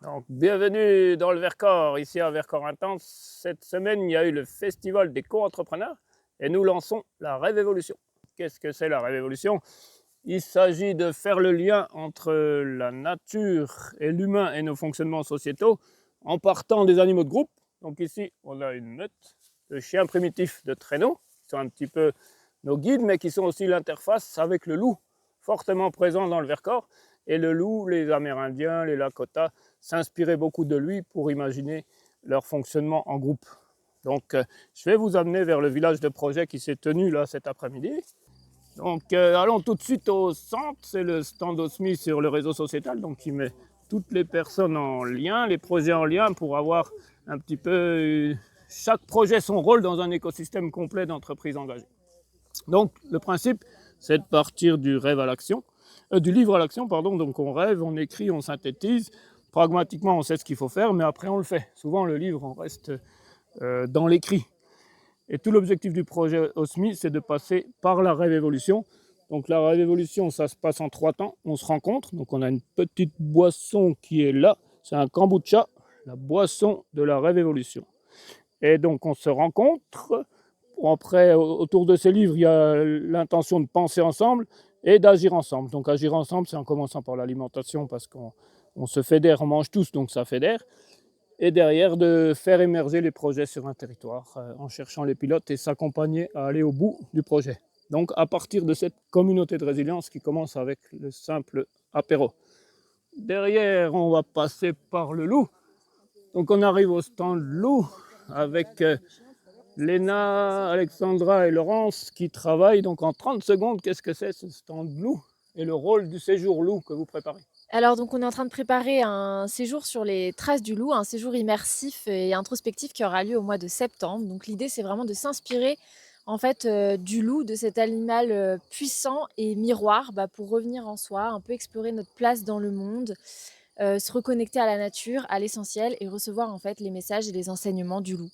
Donc, bienvenue dans le Vercors, ici à Vercors Intense. Cette semaine, il y a eu le festival des co-entrepreneurs et nous lançons la Rêve Évolution. Qu'est-ce que c'est la Rêve Évolution? Il s'agit de faire le lien entre la nature et l'humain et nos fonctionnements sociétaux en partant des animaux de groupe. Donc ici, on a une meute de chiens primitifs de traîneau, qui sont un petit peu nos guides, mais qui sont aussi l'interface avec le loup, fortement présent dans le Vercors. Et le loup, les Amérindiens, les Lakota, s'inspiraient beaucoup de lui pour imaginer leur fonctionnement en groupe. Donc, je vais vous amener vers le village de projet qui s'est tenu là cet après-midi. Donc, allons tout de suite au centre. C'est le stand OSMI sur le réseau sociétal, donc qui met toutes les personnes en lien, les projets en lien pour avoir un petit peu chaque projet son rôle dans un écosystème complet d'entreprises engagées. Donc, le principe, c'est de partir du rêve à l'action, du livre à l'action, pardon. Donc, on rêve, on écrit, on synthétise. Pragmatiquement, on sait ce qu'il faut faire, mais après, on le fait. Souvent, le livre, on reste dans l'écrit. Et tout l'objectif du projet OSMI, c'est de passer par la rêve évolution. Donc, la rêve évolution, ça se passe en 3 temps. On se rencontre. Donc, on a une petite boisson qui est là. C'est un kombucha, la boisson de la rêve évolution. Et donc, on se rencontre. Après, autour de ces livres, il y a l'intention de penser ensemble et d'agir ensemble. Donc, agir ensemble, c'est en commençant par l'alimentation parce qu'on se fédère, on mange tous, donc ça fédère. Et derrière, de faire émerger les projets sur un territoire en cherchant les pilotes et s'accompagner à aller au bout du projet. Donc, à partir de cette communauté de résilience qui commence avec le simple apéro. Derrière, on va passer par le loup. Donc, on arrive au stand loup avec Léna, Alexandra et Laurence qui travaillent. Donc en 30 secondes, qu'est-ce que c'est ce stand loup et le rôle du séjour loup que vous préparez? Alors donc on est en train de préparer un séjour sur les traces du loup, un séjour immersif et introspectif qui aura lieu au mois de septembre. Donc l'idée c'est vraiment de s'inspirer en fait, du loup, de cet animal, puissant et miroir, pour revenir en soi, un peu explorer notre place dans le monde, se reconnecter à la nature, à l'essentiel et recevoir en fait les messages et les enseignements du loup.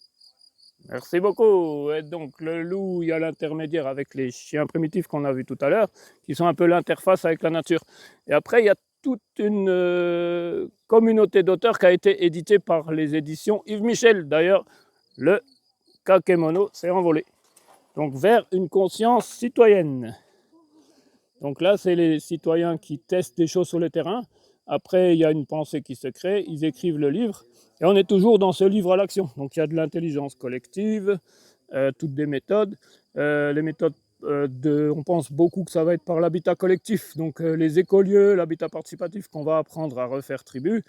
Merci beaucoup. Et donc le loup, il y a l'intermédiaire avec les chiens primitifs qu'on a vus tout à l'heure, qui sont un peu l'interface avec la nature. Et après, il y a toute une communauté d'auteurs qui a été éditée par les éditions Yves Michel. D'ailleurs, le kakemono s'est envolé. Donc vers une conscience citoyenne. Donc là, c'est les citoyens qui testent des choses sur le terrain. Après, il y a une pensée qui se crée, ils écrivent le livre, et on est toujours dans ce livre à l'action. Donc il y a de l'intelligence collective, toutes des méthodes. Les méthodes, on pense beaucoup que ça va être par l'habitat collectif, donc les écolieux, l'habitat participatif qu'on va apprendre à refaire tribu,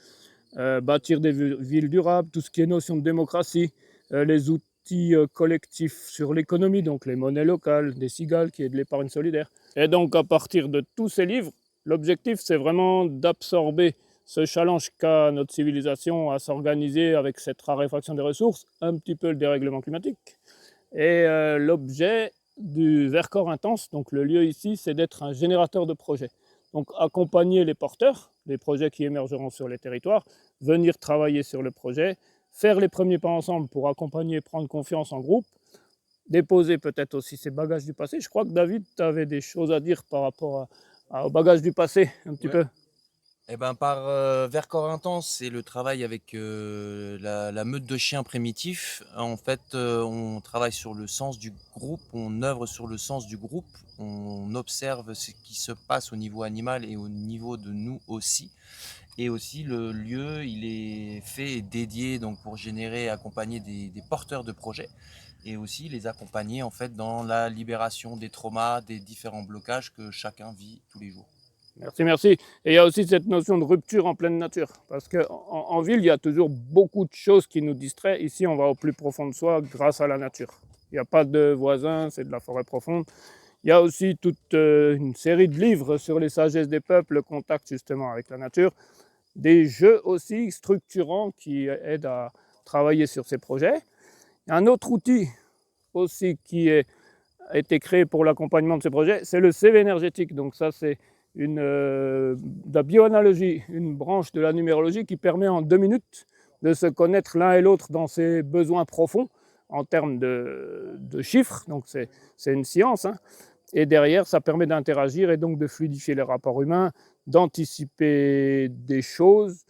bâtir des villes durables, tout ce qui est notion de démocratie, les outils collectifs sur l'économie, donc les monnaies locales, des cigales qui est de l'épargne solidaire. Et donc à partir de tous ces livres, l'objectif c'est vraiment d'absorber ce challenge qu'a notre civilisation à s'organiser avec cette raréfaction des ressources, un petit peu le dérèglement climatique. Et l'objet du Vercors Intense, donc le lieu ici, c'est d'être un générateur de projets. Donc accompagner les porteurs, les projets qui émergeront sur les territoires, venir travailler sur le projet, faire les premiers pas ensemble pour accompagner, prendre confiance en groupe, déposer peut-être aussi ses bagages du passé. Je crois que David, tu avais des choses à dire par rapport aux bagages du passé, un petit Ouais. peu. Et ben, par, Vercors Intense, c'est le travail avec, la meute de chiens primitifs. En fait, on travaille sur le sens du groupe, on œuvre sur le sens du groupe, on observe ce qui se passe au niveau animal et au niveau de nous aussi. Et aussi le lieu, il est fait et dédié donc pour générer et accompagner des porteurs de projets et aussi les accompagner en fait dans la libération des traumas, des différents blocages que chacun vit tous les jours. Merci, merci. Et il y a aussi cette notion de rupture en pleine nature. Parce qu'en ville, il y a toujours beaucoup de choses qui nous distraient. Ici, on va au plus profond de soi grâce à la nature. Il n'y a pas de voisins, c'est de la forêt profonde. Il y a aussi toute une série de livres sur les sagesses des peuples, le contact justement avec la nature. Des jeux aussi structurants qui aident à travailler sur ces projets. Un autre outil aussi qui a été créé pour l'accompagnement de ces projets, c'est le CV énergétique. Donc ça, c'est de la bioanalogie, une branche de la numérologie qui permet en 2 minutes de se connaître l'un et l'autre dans ses besoins profonds en termes de chiffres. Donc c'est une science, hein. Et derrière, ça permet d'interagir et donc de fluidifier les rapports humains, d'anticiper des choses,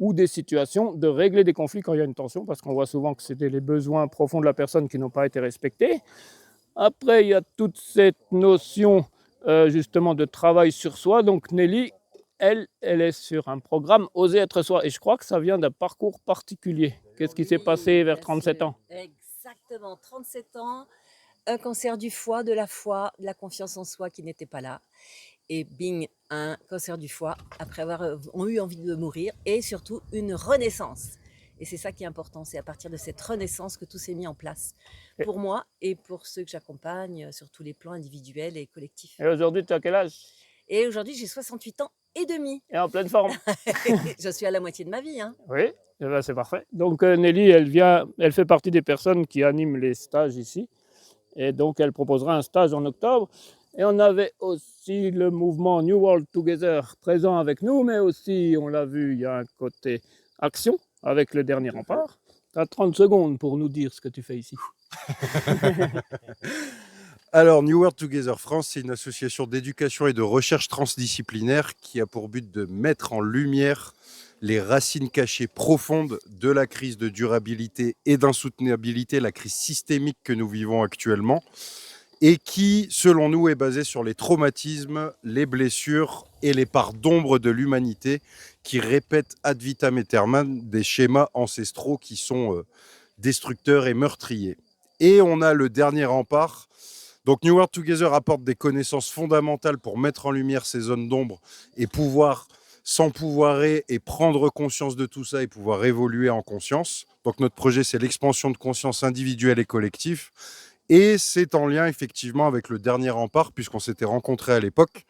ou des situations, de régler des conflits quand il y a une tension, parce qu'on voit souvent que c'était les besoins profonds de la personne qui n'ont pas été respectés. Après, il y a toute cette notion justement de travail sur soi. Donc Nelly, elle est sur un programme Oser être soi. Et je crois que ça vient d'un parcours particulier. Qu'est-ce qui s'est passé vers 37 ans? Exactement, 37 ans, un cancer du foie, de la confiance en soi qui n'était pas là. Et bing, un cancer du foie après avoir eu envie de mourir et surtout une renaissance. Et c'est ça qui est important, c'est à partir de cette renaissance que tout s'est mis en place Et, pour moi et pour ceux que j'accompagne sur tous les plans individuels et collectifs. et aujourd'hui, tu as quel âge? Et aujourd'hui, j'ai 68 ans et demi. Et en pleine forme. Je suis à la moitié de ma vie. Hein. Oui, eh ben, c'est parfait. Donc Nelly, elle fait partie des personnes qui animent les stages ici. Et donc, elle proposera un stage en octobre. Et on avait aussi le mouvement New World Together présent avec nous, mais aussi, on l'a vu, il y a un côté action avec le dernier rempart. Tu as 30 secondes pour nous dire ce que tu fais ici. Alors, New World Together France, c'est une association d'éducation et de recherche transdisciplinaire qui a pour but de mettre en lumière les racines cachées profondes de la crise de durabilité et d'insoutenabilité, la crise systémique que nous vivons actuellement, et qui, selon nous, est basée sur les traumatismes, les blessures et les parts d'ombre de l'humanité qui répètent ad vitam aeternam des schémas ancestraux qui sont destructeurs et meurtriers. Et on a le dernier rempart. Donc New World Together apporte des connaissances fondamentales pour mettre en lumière ces zones d'ombre et pouvoir s'empouvoirer et prendre conscience de tout ça et pouvoir évoluer en conscience. Donc notre projet, c'est l'expansion de conscience individuelle et collective. Et c'est en lien effectivement avec le dernier rempart, puisqu'on s'était rencontrés à l'époque.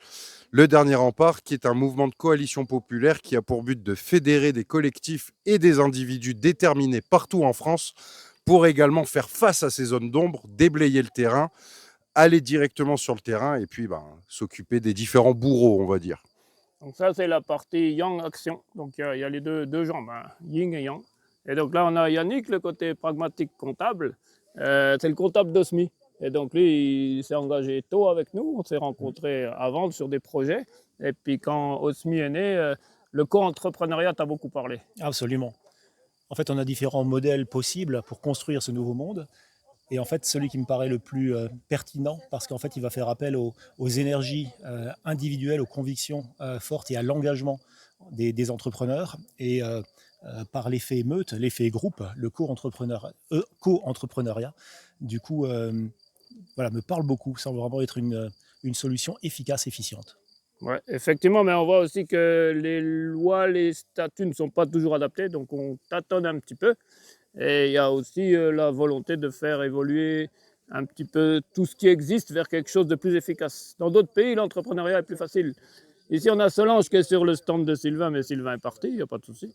Le dernier rempart, qui est un mouvement de coalition populaire qui a pour but de fédérer des collectifs et des individus déterminés partout en France pour également faire face à ces zones d'ombre, déblayer le terrain, aller directement sur le terrain et puis s'occuper des différents bourreaux, on va dire. Donc ça, c'est la partie Yang Action. Donc il y a les deux jambes, hein, Yin et Yang. Et donc là, on a Yannick, le côté pragmatique comptable. C'est le comptable d'Osmi. Et donc lui, il s'est engagé tôt avec nous. On s'est rencontrés avant sur des projets. Et puis quand Osmi est né, le co-entrepreneuriat t'a beaucoup parlé. Absolument. En fait, on a différents modèles possibles pour construire ce nouveau monde. Et en fait, celui qui me paraît le plus pertinent, parce qu'en fait, il va faire appel aux énergies individuelles, aux convictions fortes et à l'engagement des entrepreneurs. Et par l'effet meute, l'effet groupe, le co-entrepreneuriat, du coup, voilà, me parle beaucoup. Ça va vraiment être une solution efficace, efficiente. Ouais, effectivement, mais on voit aussi que les lois, les statuts ne sont pas toujours adaptés, donc on tâtonne un petit peu. Et il y a aussi la volonté de faire évoluer un petit peu tout ce qui existe vers quelque chose de plus efficace. Dans d'autres pays, l'entrepreneuriat est plus facile. Ici, on a Solange qui est sur le stand de Sylvain, mais Sylvain est parti, il n'y a pas de souci.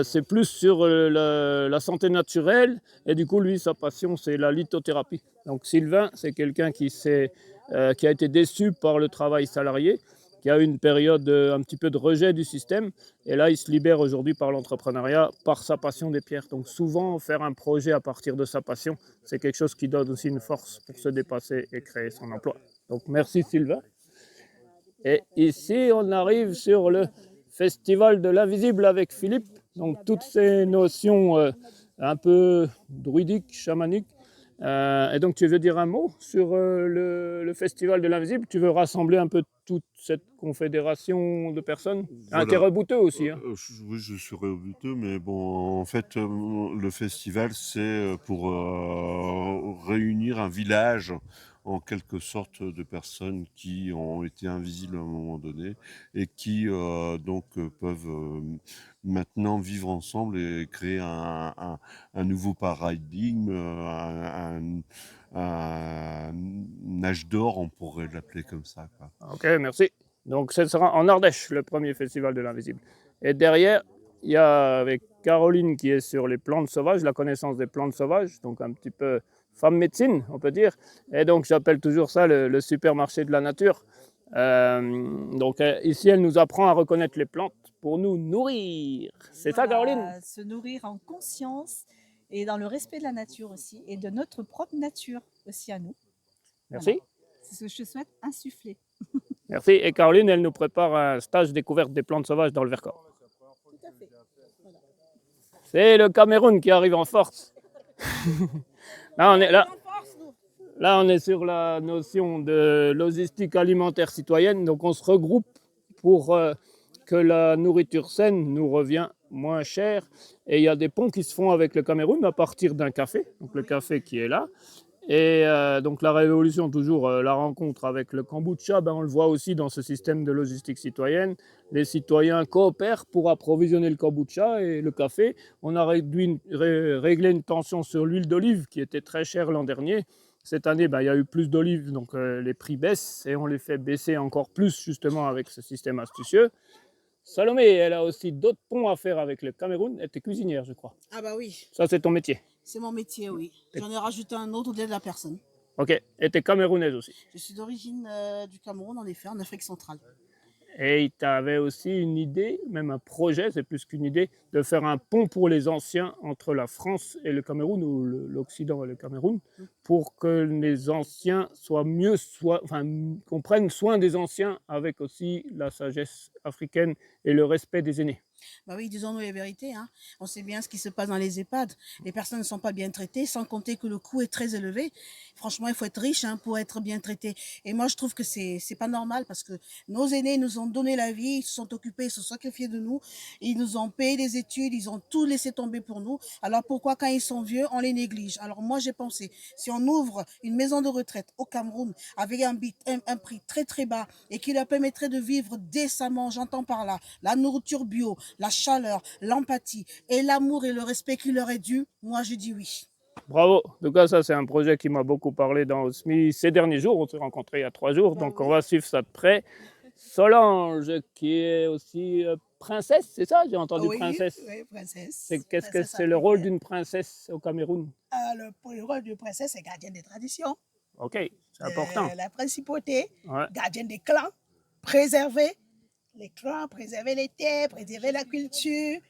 C'est plus sur la santé naturelle, et du coup, lui, sa passion, c'est la lithothérapie. Donc Sylvain, c'est quelqu'un qui a été déçu par le travail salarié, qui a eu une période un petit peu de rejet du système. Et là, il se libère aujourd'hui par l'entrepreneuriat, par sa passion des pierres. Donc souvent, faire un projet à partir de sa passion, c'est quelque chose qui donne aussi une force pour se dépasser et créer son emploi. Donc merci Sylvain. Et ici, on arrive sur le Festival de l'invisible avec Philippe. Donc toutes ces notions un peu druidiques, chamaniques. Et donc, tu veux dire un mot sur le Festival de l'Invisible? Tu veux rassembler un peu toute cette confédération de personnes? Voilà. T'es rebouteux aussi. Hein. Oui, je suis rebouteux, mais bon, en fait, le festival, c'est pour réunir un village, en quelque sorte, de personnes qui ont été invisibles à un moment donné et qui donc peuvent maintenant vivre ensemble et créer un nouveau paradigme, un âge d'or, on pourrait l'appeler comme ça, quoi. Ok, merci. Donc, ce sera en Ardèche, le premier Festival de l'Invisible. Et derrière, il y a avec Caroline qui est sur les plantes sauvages, la connaissance des plantes sauvages, donc un petit peu femme médecine, on peut dire. Et donc, j'appelle toujours ça le supermarché de la nature. Donc, ici, elle nous apprend à reconnaître les plantes pour nous nourrir. C'est ça, Caroline? Se nourrir en conscience et dans le respect de la nature aussi et de notre propre nature aussi à nous. Merci. Voilà. C'est ce que je souhaite insuffler. Merci. Et Caroline, elle nous prépare un stage découverte des plantes sauvages dans le Vercors. Tout à fait. C'est le Cameroun qui arrive en force. Là, on est sur la notion de logistique alimentaire citoyenne. Donc, on se regroupe pour que la nourriture saine nous revient moins cher. Et il y a des ponts qui se font avec le Cameroun à partir d'un café. Donc, le café qui est là. Et donc la révolution, toujours la rencontre avec le kombucha, on le voit aussi dans ce système de logistique citoyenne. Les citoyens coopèrent pour approvisionner le kombucha et le café. On a réglé une tension sur l'huile d'olive qui était très chère l'an dernier. Cette année, il y a eu plus d'olives, donc les prix baissent et on les fait baisser encore plus justement avec ce système astucieux. Salomé, elle a aussi d'autres ponts à faire avec le Cameroun. Elle était cuisinière, je crois. Ah bah oui, Ça, c'est ton métier. c'est mon métier, oui. J'en ai rajouté un autre d'aide à la personne. Ok, et tu es camerounaise aussi. Je suis d'origine du Cameroun, en effet, en Afrique centrale. Et tu avais aussi une idée, même un projet, c'est plus qu'une idée, de faire un pont pour les anciens entre la France et le Cameroun, ou l'Occident et le Cameroun, pour que les anciens soient mieux, qu'on prenne soin des anciens avec aussi la sagesse africaine et le respect des aînés. Bah oui, disons-nous les vérités, hein. On sait bien ce qui se passe dans les EHPAD. Les personnes ne sont pas bien traitées, sans compter que le coût est très élevé. Franchement, il faut être riche pour être bien traité. Et moi, je trouve que c'est pas normal parce que nos aînés nous ont donné la vie, ils se sont occupés, ils se sont sacrifiés de nous. Ils nous ont payé des études, ils ont tout laissé tomber pour nous. Alors pourquoi, quand ils sont vieux, on les néglige? Alors moi, j'ai pensé, si on ouvre une maison de retraite au Cameroun avec un prix très très bas et qui leur permettrait de vivre décemment, j'entends par là, la nourriture bio, la chaleur, l'empathie et l'amour et le respect qui leur est dû, moi je dis oui. Bravo. En tout cas, ça, c'est un projet qui m'a beaucoup parlé dans OSMI ces derniers jours. On s'est rencontrés il y a 3 jours, donc on va suivre ça de près. Solange, qui est aussi princesse, c'est ça? J'ai entendu princesse. Oui, princesse. Qu'est-ce que c'est le rôle d'une princesse au Cameroun? Le rôle d'une princesse, c'est gardienne des traditions. Ok, c'est important. La principauté, Ouais. gardienne des clans, préserver les clans, préserver les terres, préserver la culture. Et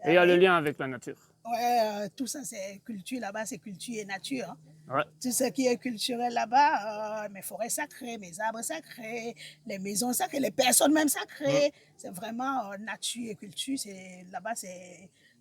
il y a le lien avec la nature. Ouais, tout ça, c'est culture là-bas, c'est culture et nature. Hein. Ouais. Tout ce qui est culturel là-bas, mes forêts sacrées, mes arbres sacrés, les maisons sacrées, les personnes même sacrées, c'est vraiment nature et culture. Là-bas,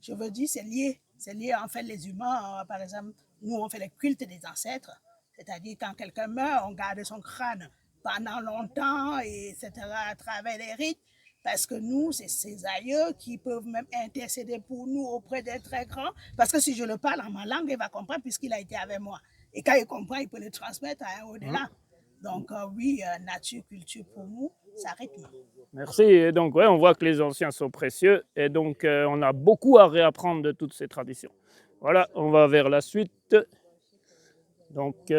je veux dire, c'est lié. C'est lié, en fait, les humains, par exemple, nous, on fait le culte des ancêtres. C'est-à-dire, quand quelqu'un meurt, on garde son crâne pendant longtemps, etc., à travers les rites. Parce que nous, c'est ces aïeux qui peuvent même intercéder pour nous auprès des très grands. Parce que si je le parle en ma langue, il va comprendre puisqu'il a été avec moi. Et quand il comprend, il peut le transmettre à un au-delà. Donc oui, nature, culture pour nous, ça rythme. Merci. Et donc, on voit que les anciens sont précieux. Et donc, on a beaucoup à réapprendre de toutes ces traditions. Voilà, on va vers la suite. Donc,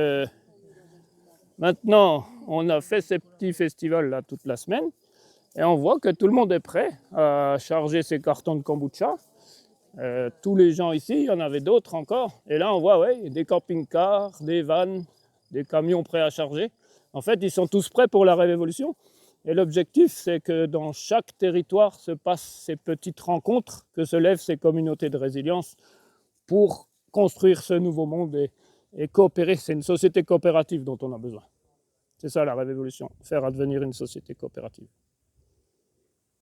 maintenant, on a fait ces petits festivals là toute la semaine. Et on voit que tout le monde est prêt à charger ses cartons de kombucha. Tous les gens ici, il y en avait d'autres encore. Et là, on voit des camping-cars, des vannes, des camions prêts à charger. En fait, ils sont tous prêts pour la révolution. Et l'objectif, c'est que dans chaque territoire se passent ces petites rencontres, que se lèvent ces communautés de résilience pour construire ce nouveau monde et coopérer. C'est une société coopérative dont on a besoin. C'est ça la révolution, faire advenir une société coopérative.